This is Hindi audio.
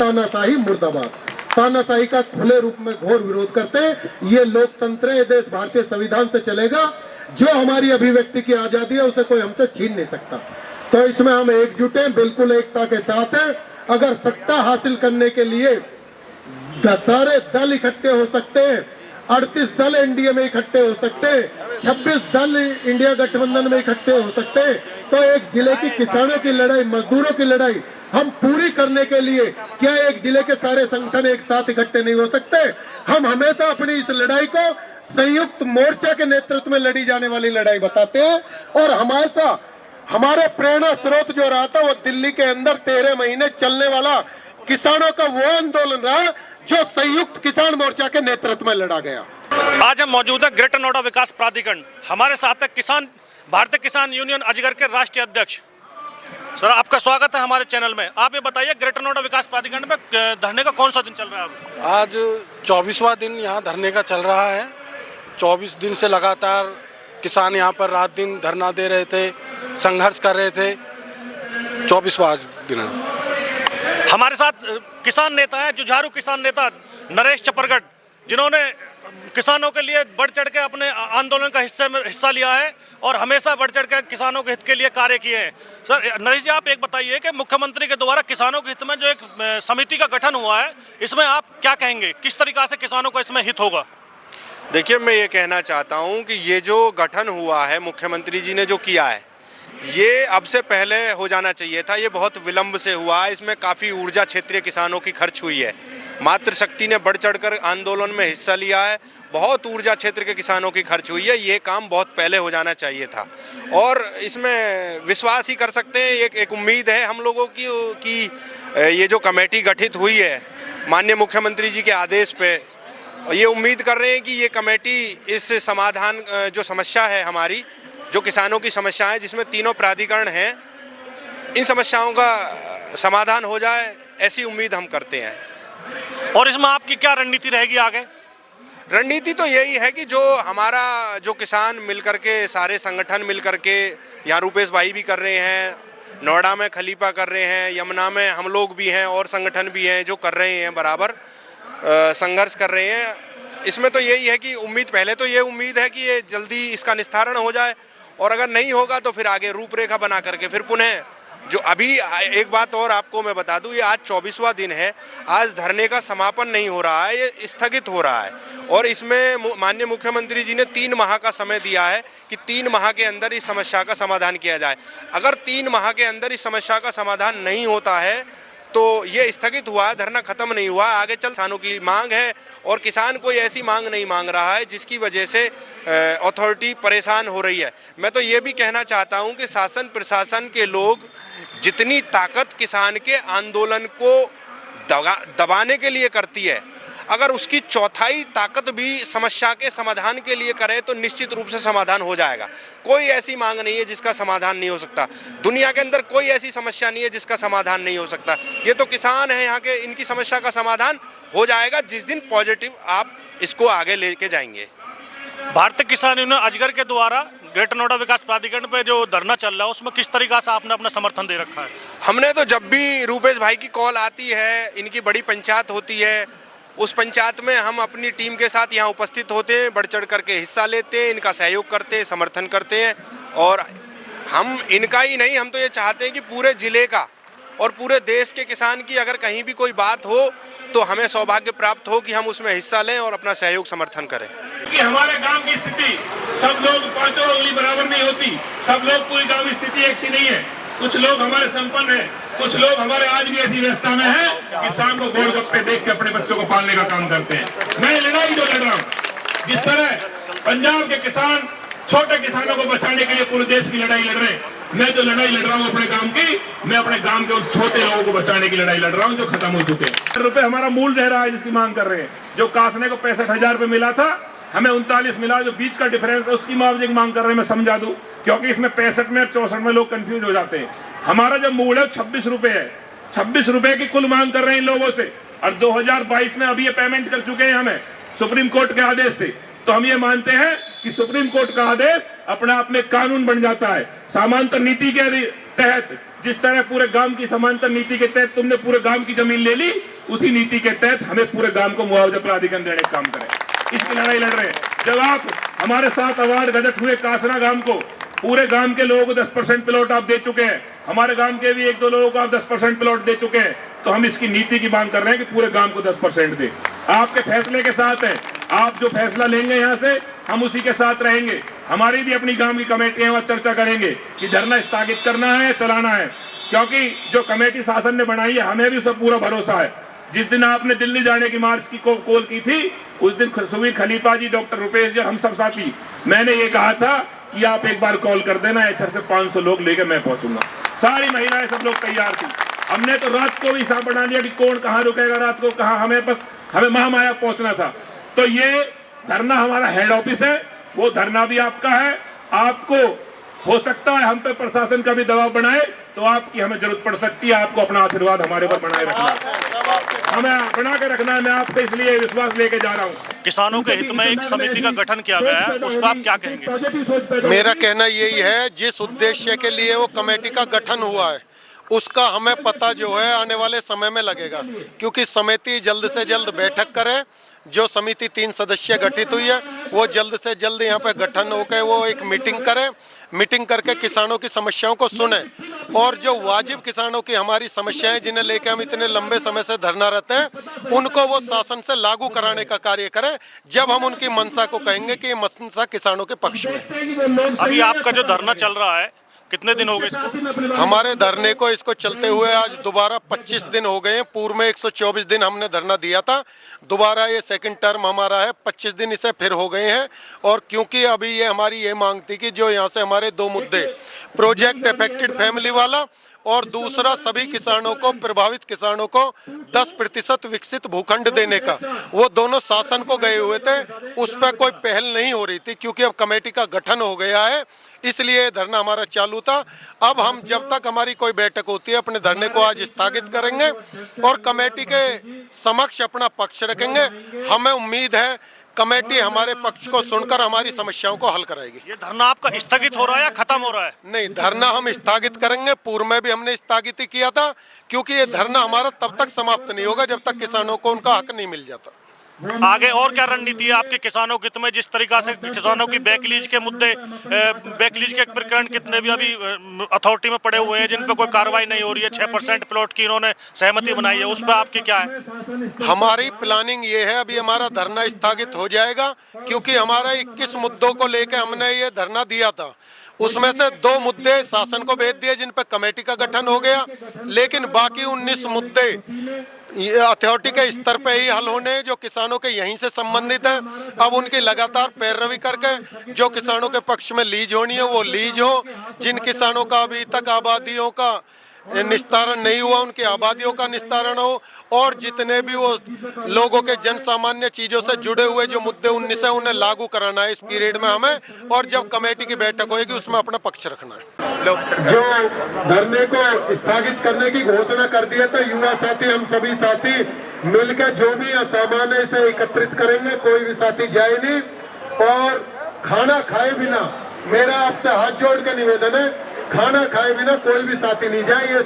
तानाशाही मुर्दाबाद। तानाशाही का खुले रूप में घोर विरोध करते हैं। ये लोकतंत्र है, ये देश भारतीय संविधान से चलेगा। जो हमारी अभिव्यक्ति की आजादी है उसे कोई हमसे छीन नहीं सकता। तो इसमें हम एकजुट हैं, बिल्कुल एकता के साथ हैं। अगर सत्ता हासिल करने के लिए सारे दल इकट्ठे हो सकते हैं, 38 दल एनडीए में इकट्ठे हो सकते हैं, 26 दल इंडिया गठबंधन में इकट्ठे हो सकते हैं, तो एक जिले की किसानों की लड़ाई, मजदूरों की लड़ाई हम पूरी करने के लिए क्या एक जिले के सारे संगठन एक साथ इकट्ठे नहीं हो सकते? हम हमेशा अपनी इस लड़ाई को संयुक्त मोर्चा के नेतृत्व में लड़ी जाने वाली लड़ाई बताते हैं। और हमारे प्रेरणा स्रोत जो रहा था वो दिल्ली के अंदर 13 महीने चलने वाला किसानों का वो आंदोलन रहा जो संयुक्त किसान मोर्चा के नेतृत्व में लड़ा गया। आज हम मौजूद है ग्रेटर नोएडा विकास प्राधिकरण। हमारे साथ है भारतीय किसान यूनियन अजगर के राष्ट्रीय अध्यक्ष। सर, आपका स्वागत है हमारे चैनल में। आप ये बताइए, ग्रेटर नोएडा विकास प्राधिकरण में धरने का कौन सा दिन चल रहा है? आज 24वां दिन यहाँ धरने का चल रहा है। 24 दिन से लगातार किसान यहाँ पर रात दिन धरना दे रहे थे, संघर्ष कर रहे थे। 24वां दिन है। हमारे साथ किसान नेता है, जुझारू किसान नेता नरेश चपरगढ़, जिन्होंने किसानों के लिए बढ़ चढ़ के अपने आंदोलन का हिस्सा लिया है और हमेशा बढ़ चढ़ के किसानों के हित के लिए कार्य किए हैं। सर नरेश जी, आप एक बताइए कि मुख्यमंत्री के द्वारा किसानों के हित में जो एक समिति का गठन हुआ है, इसमें आप क्या कहेंगे? किस तरीका से किसानों को इसमें हित होगा? देखिए, मैं ये कहना चाहता हूँ कि ये जो गठन हुआ है, मुख्यमंत्री जी ने जो किया है, ये अब से पहले हो जाना चाहिए था। ये बहुत विलंब से हुआ है। इसमें काफ़ी ऊर्जा क्षेत्रीय किसानों की खर्च हुई है। मातृशक्ति ने बढ़ चढ़कर आंदोलन में हिस्सा लिया है। बहुत ऊर्जा क्षेत्र के किसानों की खर्च हुई है। ये काम बहुत पहले हो जाना चाहिए था और इसमें विश्वास ही कर सकते हैं। एक उम्मीद है हम लोगों की कि ये जो कमेटी गठित हुई है माननीय मुख्यमंत्री जी के आदेश पे, ये उम्मीद कर रहे हैं कि ये कमेटी इस समाधान जो समस्या है हमारी, जो किसानों की समस्या है, जिसमें तीनों प्राधिकरण हैं, इन समस्याओं का समाधान हो जाए, ऐसी उम्मीद हम करते हैं। और इसमें आपकी क्या रणनीति रहेगी आगे? रणनीति तो यही है कि जो हमारा जो किसान मिलकर के, सारे संगठन मिलकर के, यहाँ रूपेश भाई भी कर रहे हैं, नोएडा में खलीफा कर रहे हैं, यमुना में हम लोग भी हैं और संगठन भी हैं जो कर रहे हैं, बराबर संघर्ष कर रहे हैं। इसमें तो यही है कि पहले तो ये उम्मीद है कि ये जल्दी इसका निस्तारण हो जाए और अगर नहीं होगा तो फिर आगे रूपरेखा बना करके फिर पुनः जो अभी एक बात और आपको मैं बता दूं, ये आज 24वां दिन है। आज धरने का समापन नहीं हो रहा है, ये स्थगित हो रहा है और इसमें माननीय मुख्यमंत्री जी ने 3 माह का समय दिया है कि 3 माह के अंदर इस समस्या का समाधान किया जाए। अगर 3 माह के अंदर इस समस्या का समाधान नहीं होता है तो ये स्थगित हुआ है, धरना खत्म नहीं हुआ। आगे चल किसानों की मांग है और किसान कोई ऐसी मांग नहीं मांग रहा है जिसकी वजह से अथॉरिटी परेशान हो रही है। मैं तो ये भी कहना चाहता हूँ कि शासन प्रशासन के लोग जितनी ताकत किसान के आंदोलन को दबाने के लिए करती है, अगर उसकी चौथाई ताकत भी समस्या के समाधान के लिए करे तो निश्चित रूप से समाधान हो जाएगा। कोई ऐसी मांग नहीं है जिसका समाधान नहीं हो सकता। दुनिया के अंदर कोई ऐसी समस्या नहीं है जिसका समाधान नहीं हो सकता। ये तो किसान हैं यहाँ के, इनकी समस्या का समाधान हो जाएगा जिस दिन पॉजिटिव आप इसको आगे लेके जाएंगे। भारतीय किसान यूनियन अजगर के द्वारा ग्रेटर नोएडा विकास प्राधिकरण पे जो धरना चल रहा है, उसमें किस तरीका से आपने अपना समर्थन दे रखा है? हमने तो जब भी रूपेश भाई की कॉल आती है, इनकी बड़ी पंचायत होती है, उस पंचायत में हम अपनी टीम के साथ यहाँ उपस्थित होते हैं, बढ़ चढ़ करके हिस्सा लेते हैं, इनका सहयोग करते हैं, समर्थन करते हैं। और हम इनका ही नहीं, हम तो ये चाहते हैं कि पूरे ज़िले का और पूरे देश के किसान की अगर कहीं भी कोई बात हो तो हमें सौभाग्य प्राप्त हो कि हम उसमें हिस्सा लें और अपना सहयोग समर्थन करें। कि हमारे गांव की स्थिति सब लोग पांचों उंगली बराबर नहीं होती, सब लोग पूरी गांव की स्थिति एक सी नहीं है। कुछ लोग हमारे संपन्न हैं, कुछ लोग हमारे आज भी ऐसी व्यवस्था में हैं कि शाम को गोलगप्पे देख के अपने बच्चों को पालने का काम करते हैं। मैं लड़ाई जो लड़ रहा हूँ, जिस तरह पंजाब के किसान छोटे किसानों को बचाने के लिए पूरे देश की लड़ाई लड़ रहे हैं, मैं जो लड़ाई लड़ रहा हूँ अपने गांव की, मैं अपने गांव के उन छोटे लोगों को बचाने की लड़ाई लड़ रहा हूँ जो खत्म हो चुके हैं। रुपए हमारा मूल रह रहा है जिसकी मांग कर रहे हैं। जो कासने को 65,000 रुपए मिला था, हमें 39 मिला, जो बीच का डिफरेंस है उसकी मुआवजे की मांग कर रहे हैं। मैं समझा दूं क्योंकि इसमें 65 में 64 में लोग कंफ्यूज हो जाते हैं। हमारा जो मूल है 26 रुपए है, 26 रुपए की कुल मांग कर रहे हैं इन लोगों से और 2022 में अभी ये पेमेंट कर चुके हैं हमें सुप्रीम कोर्ट के आदेश से। तो हम ये मानते हैं कि सुप्रीम कोर्ट का आदेश अपने आप में कानून बन जाता है। समांतर नीति के तहत जिस तरह पूरे गांव की समांतर नीति के तहत तुमने पूरे गांव की जमीन ले ली, उसी नीति के तहत हमें पूरे गांव को मुआवजा प्राधिकरण देने का काम करें। इसकी लड़ाई लड़ रहे हैं। जब आप हमारे साथ अवार्ड गजट हुए कासरा गांव को, पूरे गांव के लोगों को 10% प्लॉट आप दे चुके हैं, हमारे गांव के भी 1-2 लोगों को आप 10% प्लॉट दे चुके हैं, तो हम इसकी नीति की मांग कर रहे हैं कि पूरे गांव को 10% दे। आपके फैसले के साथ है, आप जो फैसला लेंगे यहाँ से हम उसी के साथ रहेंगे। हमारी भी अपनी गांव की कमेटी है, वहाँ चर्चा करेंगे कि धरना स्थगित करना है, चलाना है, क्योंकि जो कमेटी शासन ने बनाई है हमें भी उस पर पूरा भरोसा है। जिस दिन आपने दिल्ली जाने की मार्च की कॉल की थी, उस दिन सुबीर खलीफा जी, डॉक्टर रुपेश जी, हम सब साथी, मैंने ये कहा था कि आप एक बार कॉल कर देना, एचआर से 500 लोग लेकर मैं पहुंचूंगा। सारी महिलाएं सब लोग तैयार थी। हमने तो रात को भी हिसाब बना लिया कि कौन कहाँ रुकेगा, रात को कहाँ, हमें महामाया पहुंचना था। तो ये धरना हमारा हेड ऑफिस है, वो धरना भी आपका है। आपको हो सकता है हम पे प्रशासन का भी दबाव बनाए, तो आपकी हमें जरूरत पड़ सकती है। आपको अपना आशीर्वाद हमारे पर बनाए रखना है, हमें बना के रखना है। मैं आपसे इसलिए विश्वास लेके जा रहा हूँ। किसानों के हित में एक समिति का गठन किया गया है, उस पर आप क्या कहेंगे? मेरा कहना यही है, जिस उद्देश्य के लिए वो कमेटी का गठन हुआ है उसका हमें पता जो है आने वाले समय में लगेगा, क्योंकि समिति जल्द से जल्द बैठक करे। जो समिति 3 सदस्य गठित हुई है वो जल्द से जल्द यहाँ पे गठन होकर वो एक मीटिंग करे, मीटिंग करके किसानों की समस्याओं को सुने, और जो वाजिब किसानों की हमारी समस्याएं जिन्हें लेकर हम इतने लंबे समय से धरना रहते हैं, उनको वो शासन से लागू कराने का कार्य करें। जब हम उनकी मंशा को कहेंगे कि ये मंशा किसानों के पक्ष में। अभी आपका जो धरना चल रहा है, कितने दिन हो गए इसको? हमारे धरने को इसको चलते हुए आज दोबारा 25 दिन हो गए हैं। पूर्व में 124 दिन हमने धरना दिया था, दोबारा ये सेकंड टर्म हमारा है, 25 दिन इसे फिर हो गए हैं। और क्योंकि अभी ये हमारी ये मांग थी कि जो यहाँ से हमारे 2 मुद्दे, प्रोजेक्ट अफेक्टेड फैमिली वाला और दूसरा सभी किसानों को, प्रभावित किसानों को 10% विकसित भूखंड देने का, वो दोनों शासन को गए हुए थे, उस पर कोई पहल नहीं हो रही थी। क्योंकि अब कमेटी का गठन हो गया है, इसलिए धरना हमारा चालू था। अब हम जब तक हमारी कोई बैठक होती है अपने धरने को आज स्थगित करेंगे और कमेटी के समक्ष अपना पक्ष रखेंगे। हमें उम्मीद है कमेटी हमारे पक्ष को सुनकर हमारी समस्याओं को हल कराएगी। ये धरना आपका स्थगित हो रहा है या खत्म हो रहा है? नहीं, धरना हम स्थगित करेंगे। पूर्व में भी हमने स्थगित किया था, क्योंकि ये धरना हमारा तब तक समाप्त नहीं होगा जब तक किसानों को उनका हक नहीं मिल जाता। आगे और क्या रणनीति है आपके किसानों के हित में? जिस तरीका से किसानों की बैकलीज के मुद्दे, बैकलीज के प्रकरण कितने भी अभी अथॉरिटी में पड़े हुए हैं जिन पर कोई कार्रवाई नहीं हो रही है, 6% प्लॉट की इन्होंने सहमति बनाई है, उस पर आपकी क्या है? हमारी प्लानिंग ये है, अभी हमारा धरना स्थगित हो जाएगा, क्योंकि हमारा 21 मुद्दों को लेकर हमने ये धरना दिया था। उसमें से 2 मुद्दे शासन को भेज दिए जिन पर कमेटी का गठन हो गया, लेकिन बाकी 19 मुद्दे अथॉरिटी के स्तर पे ही हल होने, जो किसानों के यहीं से संबंधित है। अब उनकी लगातार पैरवी करके जो किसानों के पक्ष में लीज होनी है वो लीज हो, जिन किसानों का अभी तक आबादियों का निस्तारण नहीं हुआ उनकी आबादियों का निस्तारण हो, और जितने भी वो लोगों के जन सामान्य चीजों से जुड़े हुए जो मुद्दे 19 है उन्हें लागू कराना है इस पीरियड में हमें, और जब कमेटी की बैठक होगी उसमें अपना पक्ष रखना है। जो धरने को स्थगित करने की घोषणा कर दिया था, युवा साथी, हम सभी साथी मिलकर जो भी सामान है इसे एकत्रित करेंगे। कोई भी साथी जाए नहीं, और खाना खाए बिना, मेरा आपसे हाथ जोड़ के निवेदन है, खाना खाए बिना कोई भी साथी नहीं जाए। ये